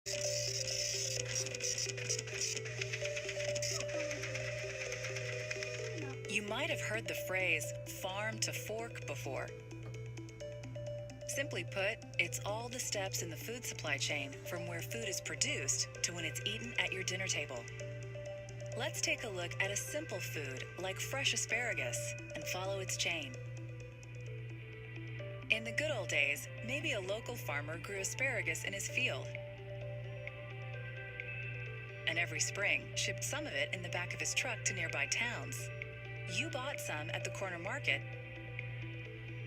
You might have heard the phrase farm to fork before. Simply put, it's all the steps in the food supply chain from where food is produced to when it's eaten at your dinner table. Let's take a look at a simple food like fresh asparagus and follow its chain. In the good old days, maybe a local farmer grew asparagus in his field, and every spring shipped some of it in the back of his truck to nearby towns. You bought some at the corner market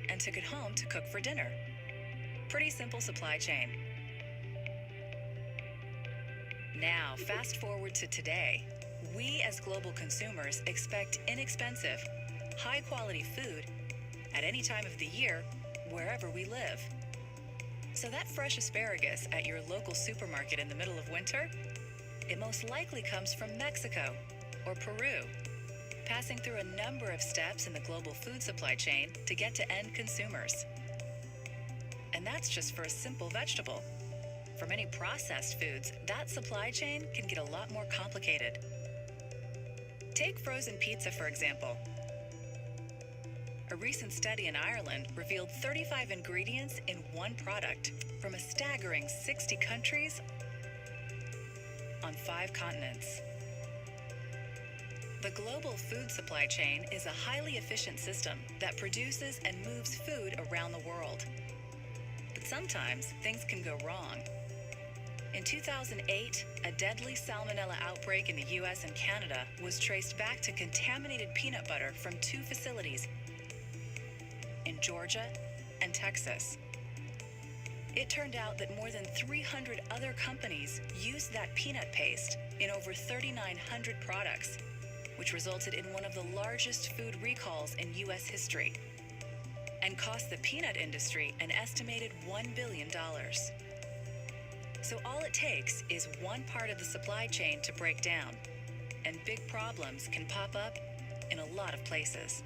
and took it home to cook for dinner. Pretty simple supply chain. Now, fast forward to today. We as global consumers expect inexpensive, high-quality food at any time of the year, wherever we live. So that fresh asparagus at your local supermarket in the middle of winter, it most likely comes from Mexico or Peru, passing through a number of steps in the global food supply chain to get to end consumers. And that's just for a simple vegetable. For many processed foods, that supply chain can get a lot more complicated. Take frozen pizza, for example. A recent study in Ireland revealed 35 ingredients in one product from a staggering 60 countries on 5 continents. The global food supply chain is a highly efficient system that produces and moves food around the world. But sometimes things can go wrong. In 2008, a deadly salmonella outbreak in the US and Canada was traced back to contaminated peanut butter from 2 facilities in Georgia and Texas. It turned out that more than 300 other companies used that peanut paste in over 3,900 products, which resulted in one of the largest food recalls in US history and cost the peanut industry an estimated $1 billion. So all it takes is one part of the supply chain to break down, and big problems can pop up in a lot of places.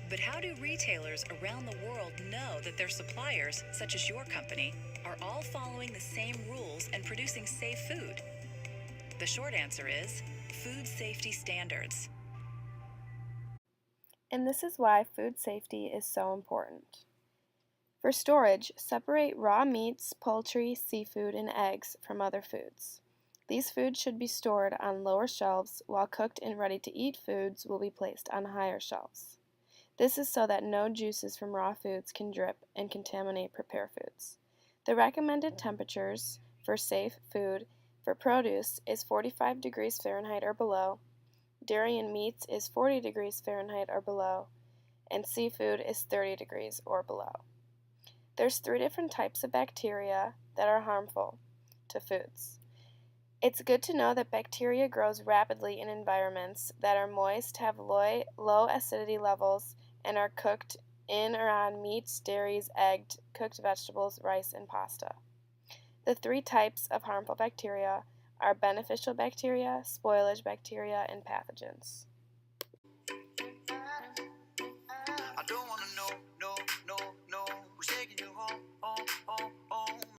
But how do retailers around the world know that their suppliers, such as your company, are all following the same rules and producing safe food? The short answer is food safety standards. And this is why food safety is so important. For storage, separate raw meats, poultry, seafood, and eggs from other foods. These foods should be stored on lower shelves, while cooked and ready-to-eat foods will be placed on higher shelves. This is so that no juices from raw foods can drip and contaminate prepared foods. The recommended temperatures for safe food for produce is 45 degrees Fahrenheit or below, dairy and meats is 40 degrees Fahrenheit or below, and seafood is 30 degrees or below. There's 3 different types of bacteria that are harmful to foods. It's good to know that bacteria grows rapidly in environments that are moist, have low acidity levels, and are cooked in or on meats, dairies, eggs, cooked vegetables, rice, and pasta. The 3 types of harmful bacteria are beneficial bacteria, spoilage bacteria, and pathogens.